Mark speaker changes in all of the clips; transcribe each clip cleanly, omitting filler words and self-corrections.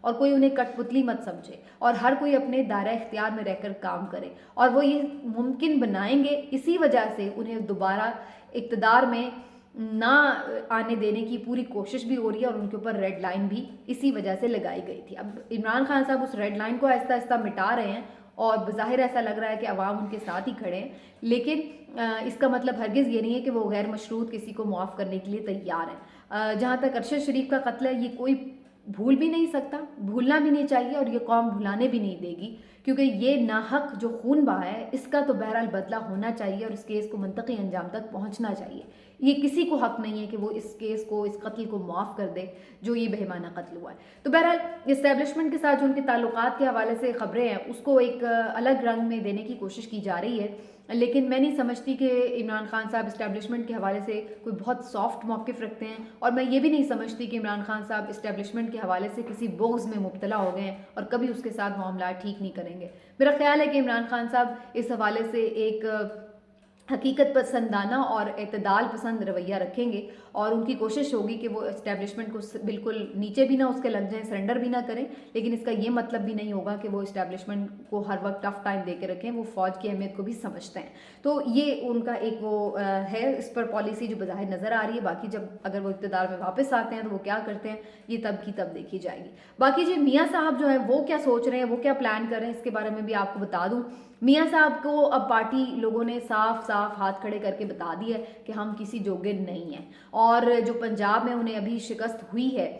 Speaker 1: اور کوئی انہیں کٹ پتلی مت سمجھے اور ہر کوئی اپنے دائرہ اختیار میں رہ کر کام کرے، اور وہ یہ ممکن بنائیں گے۔ اسی وجہ سے انہیں دوبارہ اقتدار میں نہ آنے دینے کی پوری کوشش بھی ہو رہی ہے، اور ان کے اوپر ریڈ لائن بھی اسی وجہ سے لگائی گئی تھی۔ اب عمران خان صاحب اس ریڈ لائن کو آہستہ آہستہ مٹا رہے ہیں، اور بظاہر ایسا لگ رہا ہے کہ عوام ان کے ساتھ ہی کھڑے ہیں، لیکن اس کا مطلب ہرگز یہ نہیں ہے کہ وہ غیر مشروط کسی کو معاف کرنے کے لیے تیار ہیں۔ جہاں تک ارشد شریف کا قتل ہے، یہ کوئی بھول بھی نہیں سکتا، بھولنا بھی نہیں چاہیے، اور یہ قوم بھلانے بھی نہیں دے گی، کیونکہ یہ ناحق جو خون بہا ہے اس کا تو بہرحال بدلہ ہونا چاہیے، اور اس کیس کو منطقی انجام تک پہنچنا چاہیے۔ یہ کسی کو حق نہیں ہے کہ وہ اس کیس کو، اس قتل کو معاف کر دے جو یہ بہیمانہ قتل ہوا ہے۔ تو بہرحال اسٹیبلشمنٹ کے ساتھ جو ان کے تعلقات کے حوالے سے خبریں ہیں اس کو ایک الگ رنگ میں دینے کی کوشش کی جا رہی ہے، لیکن میں نہیں سمجھتی کہ عمران خان صاحب اسٹیبلشمنٹ کے حوالے سے کوئی بہت سافٹ موقف رکھتے ہیں، اور میں یہ بھی نہیں سمجھتی کہ عمران خان صاحب اسٹیبلشمنٹ کے حوالے سے کسی بغض میں مبتلا ہو گئے ہیں اور کبھی اس کے ساتھ معاملات ٹھیک نہیں کریں گے۔ میرا خیال ہے کہ عمران خان صاحب اس حوالے سے ایک حقیقت پسندانہ اور اعتدال پسند رویہ رکھیں گے، اور ان کی کوشش ہوگی کہ وہ اسٹیبلشمنٹ کو بالکل نیچے بھی نہ اس کے لگ جائیں، سرنڈر بھی نہ کریں، لیکن اس کا یہ مطلب بھی نہیں ہوگا کہ وہ اسٹیبلشمنٹ کو ہر وقت ٹف ٹائم دے کے رکھیں۔ وہ فوج کی اہمیت کو بھی سمجھتے ہیں، تو یہ ان کا ایک وہ ہے اس پر پالیسی جو بظاہر نظر آ رہی ہے۔ باقی جب اگر وہ اقتدار میں واپس آتے ہیں تو وہ کیا کرتے ہیں یہ تب کی تب دیکھی جائے گی۔ باقی جی میاں صاحب جو ہے وہ کیا سوچ رہے ہیں، وہ کیا پلان کر رہے ہیں، اس کے بارے میں بھی آپ کو بتا دوں۔ میاں صاحب کو اب پارٹی لوگوں نے صاف صاف ہاتھ کھڑے کر کے بتا دی ہے کہ ہم کسی جوگے نہیں ہیں، اور جو پنجاب میں انہیں ابھی شکست ہوئی ہے،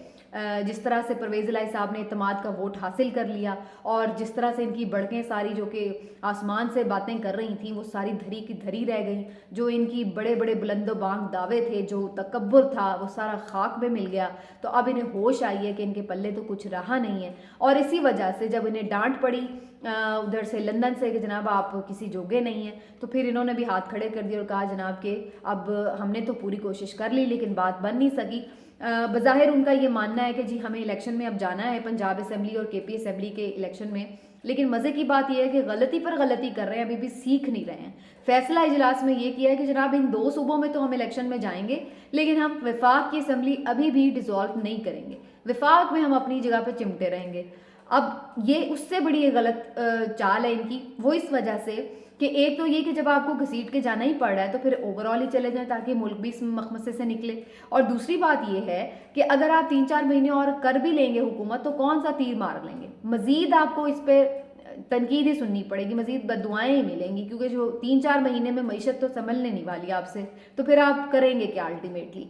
Speaker 1: جس طرح سے پرویز الہی صاحب نے اعتماد کا ووٹ حاصل کر لیا، اور جس طرح سے ان کی بڑکیں ساری جو کہ آسمان سے باتیں کر رہی تھیں وہ ساری دھری کی دھری رہ گئیں، جو ان کی بڑے بڑے بلند و بانگ دعوے تھے، جو تکبر تھا وہ سارا خاک میں مل گیا۔ تو اب انہیں ہوش آئی ہے کہ ان کے پلے تو کچھ رہا نہیں ہے، اور اسی وجہ سے جب انہیں ڈانٹ پڑی ادھر سے لندن سے کہ جناب آپ کسی جوگے نہیں ہیں، تو پھر انہوں نے بھی ہاتھ کھڑے کر دیے اور کہا جناب کہ اب ہم نے تو پوری کوشش کر لی لیکن بات بن نہیں سکی۔ بظاہر ان کا یہ ماننا ہے کہ جی ہمیں الیکشن میں اب جانا ہے، پنجاب اسمبلی اور کے پی اسمبلی کے الیکشن میں، لیکن مزے کی بات یہ ہے کہ غلطی پر غلطی کر رہے ہیں، ابھی بھی سیکھ نہیں رہے ہیں۔ فیصلہ اجلاس میں یہ کیا ہے کہ جناب ان 2 صوبوں میں تو ہم الیکشن میں جائیں گے، لیکن ہم وفاق کی اسمبلی ابھی بھی ڈیزالو نہیں کریں گے، وفاق میں ہم اپنی جگہ پہ چمٹے رہیں گے۔ اب یہ اس سے بڑی غلط چال ہے ان کی، وہ اس وجہ سے کہ ایک تو یہ کہ جب آپ کو گھسیٹ کے جانا ہی پڑ رہا ہے تو پھر اوور آل ہی چلے جائیں تاکہ ملک بھی اس مخمصے سے نکلے، اور دوسری بات یہ ہے کہ اگر آپ 3-4 مہینے اور کر بھی لیں گے حکومت تو کون سا تیر مار لیں گے، مزید آپ کو اس پہ تنقید ہی سننی پڑے گی، مزید بددعائیں ہی ملیں گی، کیونکہ جو 3-4 مہینے میں معیشت تو سنبھلنے نہیں والی آپ سے، تو پھر آپ کریں گے کیا الٹیمیٹلی؟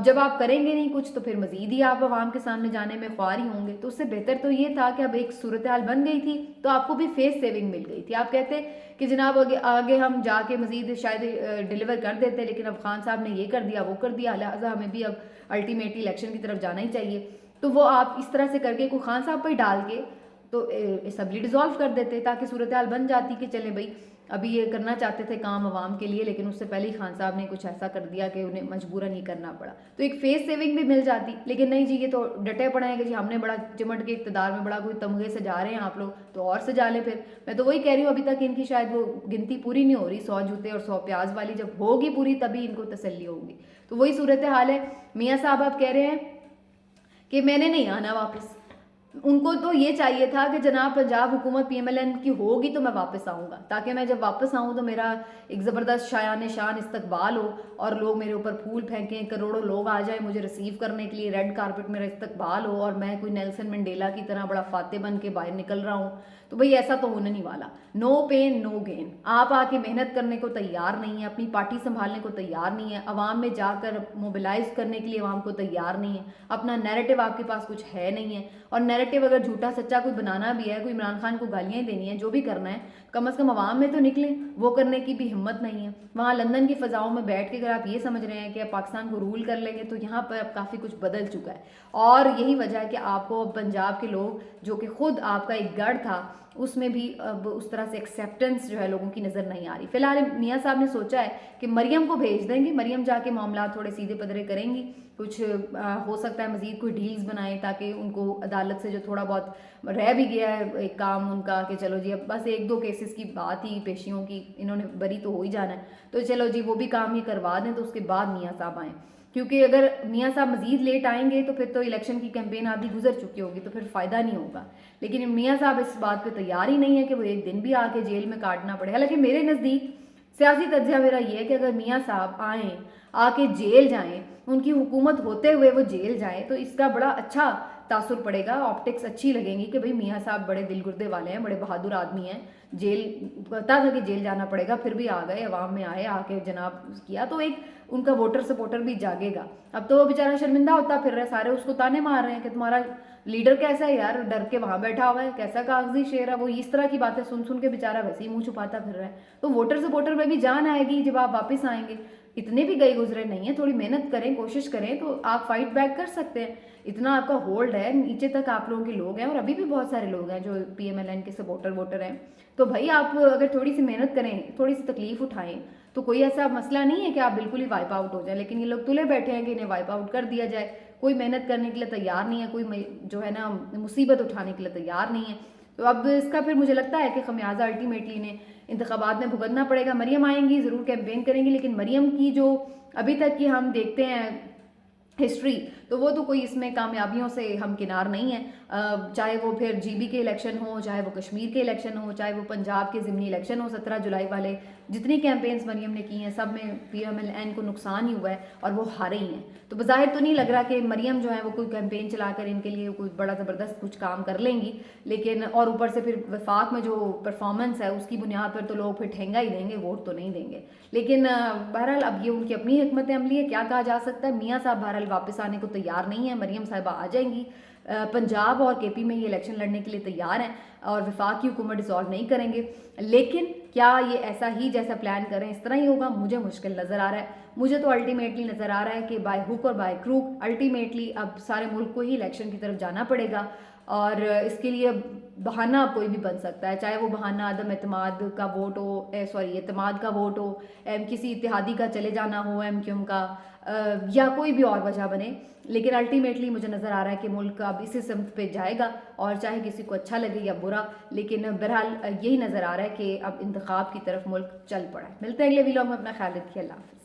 Speaker 1: جب آپ کریں گے نہیں کچھ تو پھر مزید ہی آپ عوام کے سامنے جانے میں خوار ہی ہوں گے۔ تو اس سے بہتر تو یہ تھا کہ اب ایک صورتحال بن گئی تھی تو آپ کو بھی فیس سیونگ مل گئی تھی، آپ کہتے کہ جناب آگے ہم جا کے مزید شاید ڈیلیور کر دیتے، لیکن اب خان صاحب نے یہ کر دیا وہ کر دیا، لہٰذا ہمیں بھی اب الٹیمیٹلی الیکشن کی طرف جانا ہی چاہیے۔ تو وہ آپ اس طرح سے کر کے کوئی خان صاحب پہ ڈال کے تو اسمبلی ڈیزالو کر دیتے تاکہ صورتحال بن جاتی کہ چلے بھائی ابھی یہ کرنا چاہتے تھے کام عوام کے لیے، لیکن اس سے پہلے ہی خان صاحب نے کچھ ایسا کر دیا کہ انہیں مجبوراً ہی کرنا پڑا، تو ایک فیس سیونگ بھی مل جاتی۔ لیکن نہیں جی، یہ تو ڈٹے پڑے ہیں کہ جی ہم نے بڑا چمٹ کے اقتدار میں بڑا کوئی تمغے سجا رہے ہیں آپ لوگ، تو اور سجا لیں پھر۔ میں تو وہی کہہ رہی ہوں ابھی تک ان کی شاید وہ گنتی پوری نہیں ہو رہی، 100 جوتے اور 100 پیاز والی، جب ہوگی پوری تبھی ان کو تسلی ہوگی۔ تو وہی صورتحال ہے۔ میاں صاحب آپ کہہ رہے ہیں کہ میں نے نہیں آنا واپس، ان کو تو یہ چاہیے تھا کہ جناب پنجاب حکومت پی ایم ایل این کی ہوگی تو میں واپس آؤں گا، تاکہ میں جب واپس آؤں تو میرا ایک زبردست شایان شان استقبال ہو اور لوگ میرے اوپر پھول پھینکیں، کروڑوں لوگ آ جائیں مجھے ریسیو کرنے کے لیے، ریڈ کارپٹ میرا استقبال ہو اور میں کوئی نیلسن منڈیلا کی طرح بڑا فاتح بن کے باہر نکل رہا ہوں۔ تو بھئی ایسا تو ہونے نہیں والا، نو پین نو گین۔ آپ آ کے محنت کرنے کو تیار نہیں ہیں، اپنی پارٹی سنبھالنے کو تیار نہیں ہے، عوام میں جا کر موبلائز کرنے کے لیے عوام کو تیار نہیں ہے، اپنا نیریٹو آپ کے پاس کچھ ہے نہیں ہے، اور نیریٹو اگر جھوٹا سچا کوئی بنانا بھی ہے، کوئی عمران خان کو گالیاں ہی دینی ہے، جو بھی کرنا ہے کم از کم عوام میں تو نکلیں، وہ کرنے کی بھی ہمت نہیں ہے۔ وہاں لندن کی فضاؤں میں بیٹھ کے اگر آپ یہ سمجھ رہے ہیں کہ آپ پاکستان کو رول کر لیں گے تو یہاں پر اب کافی کچھ بدل چکا ہے، اور یہی وجہ ہے کہ آپ کو پنجاب کے لوگ جو کہ خود آپ کا ایک گڑھ تھا اس میں بھی اب اس طرح سے ایکسیپٹنس جو ہے لوگوں کی نظر نہیں آ رہی۔ فی الحال میاں صاحب نے سوچا ہے کہ مریم کو بھیج دیں گے، مریم جا کے معاملات تھوڑے سیدھے پدرے کریں گی، کچھ ہو سکتا ہے مزید کوئی ڈیلز بنائیں تاکہ ان کو عدالت سے جو تھوڑا بہت رہ بھی گیا ہے ایک کام ان کا کہ چلو جی اب بس 1-2 کیسز کی بات ہی پیشیوں کی، انہوں نے بری تو ہو ہی جانا ہے، تو چلو جی وہ بھی کام ہی کروا دیں تو اس کے بعد میاں صاحب آئیں۔ کیونکہ اگر میاں صاحب مزید لیٹ آئیں گے تو پھر تو الیکشن کی کیمپین آدھی گزر چکی ہوگی، تو پھر فائدہ نہیں ہوگا. لیکن میاں صاحب اس بات پہ تیار ہی نہیں ہے کہ وہ ایک دن بھی آ کے جیل میں کاٹنا پڑے. حالانکہ میرے نزدیک سیاسی تجزیہ میرا یہ ہے کہ اگر میاں صاحب آئیں، آ کے جیل جائیں، ان کی حکومت ہوتے ہوئے وہ جیل جائیں، تو اس کا بڑا اچھا تاثر پڑے گا، آپٹکس اچھی لگیں گی کہ بھئی میاں صاحب بڑے دل گردے والے ہیں، بڑے بہادر آدمی ہیں. جیل پتا تھا کہ جیل جانا پڑے گا، پھر بھی آ گئے، عوام میں آئے، آ کے جناب کیا، تو ایک ان کا ووٹر سپورٹر بھی جاگے گا. اب تو وہ بیچارہ شرمندہ ہوتا پھر رہا، سارے اس کو تانے مار رہے ہیں کہ تمہارا لیڈر کیسا ہے یار، ڈر کے وہاں بیٹھا ہوا ہے، کیسا کاغذی شیر ہے وہ، اس طرح کی باتیں سن سن کے بیچارہ ویسے ہی منہ چھپاتا پھر رہا ہے. تو ووٹر سپورٹر میں بھی جان آئے گی جب آپ واپس آئیں گے. اتنے بھی گئے گزرے نہیں ہیں، تھوڑی محنت کریں، کوشش کریں تو آپ فائٹ بیک کر سکتے ہیں. اتنا آپ کا ہولڈ ہے، نیچے تک آپ لوگوں کے لوگ ہیں، اور ابھی بھی بہت سارے لوگ ہیں جو پی ایم ایل این کے سپورٹر ووٹر ہیں. تو بھائی آپ اگر تھوڑی سی محنت کریں، تھوڑی سی تکلیف اٹھائیں، تو کوئی ایسا مسئلہ نہیں ہے کہ آپ بالکل ہی وائپ آؤٹ ہو جائیں. لیکن یہ لوگ تلے بیٹھے ہیں کہ انہیں وائپ آؤٹ کر دیا جائے، کوئی محنت کرنے کے لیے تیار نہیں ہے، کوئی جو ہے نا مصیبت اٹھانے کے لیے تیار نہیں ہے. تو اب اس کا پھر مجھے لگتا ہے کہ خمیازہ الٹیمیٹلی انہیں انتخابات میں بھگتنا پڑے گا. مریم آئیں گی، ضرور کیمپین کریں گی، لیکن مریم کی جو ابھی تک کی ہم دیکھتے ہیں ہسٹری، تو وہ تو کوئی اس میں کامیابیوں سے ہمکنار نہیں ہے. چاہے وہ پھر جی بی کے الیکشن ہو، چاہے وہ کشمیر کے الیکشن ہو، چاہے وہ پنجاب کے ضمنی الیکشن ہو 17 جولائی والے، جتنی کیمپینز مریم نے کی ہیں سب میں پی ایم ایل این کو نقصان ہی ہوا ہے اور وہ ہارے ہی ہیں. تو بظاہر تو نہیں لگ رہا کہ مریم جو ہے وہ کوئی کیمپین چلا کر ان کے لیے کوئی بڑا زبردست کچھ کام کر لیں گی. لیکن اور اوپر سے پھر وفاق میں جو پرفارمنس ہے اس کی بنیاد پر تو لوگ پھر ٹھینگا ہی دیں گے، ووٹ تو نہیں دیں گے. لیکن بہرحال اب یہ ان کی اپنی حکمت عملی ہے، کیا کہا جا سکتا ہے. میاں صاحب بہرحال واپس آنے کو تیار نہیں ہے، مریم صاحبہ آ جائیں گی. پنجاب اور کے پی میں یہ الیکشن لڑنے کے لیے تیار ہیں اور وفاق کی حکومت ڈسالو نہیں کریں گے. لیکن کیا یہ ایسا ہی جیسا پلان کریں اس طرح ہی ہوگا؟ مجھے مشکل نظر آ رہا ہے. مجھے تو الٹیمیٹلی نظر آ رہا ہے کہ بائی ہک اور بائی کروک الٹیمیٹلی اب سارے ملک کو ہی الیکشن کی طرف جانا پڑے گا. اور اس کے لیے بہانہ کوئی بھی بن سکتا ہے، چاہے وہ بہانہ عدم اعتماد کا ووٹ ہو، اعتماد کا ووٹ ہو، کسی اتحادی کا چلے جانا ہو ایم کیو ایم کا، یا کوئی بھی اور وجہ بنے. لیکن الٹیمیٹلی مجھے نظر آ رہا ہے کہ ملک اب اسی سمت پہ جائے گا، اور چاہے کسی کو اچھا لگے یا برا، لیکن بہرحال یہی نظر آ رہا ہے کہ اب انتخاب کی طرف ملک چل پڑا ہے. ملتے ہیں اگلے ویلاگ میں، اپنا خیال رکھیے، اللہ حافظ.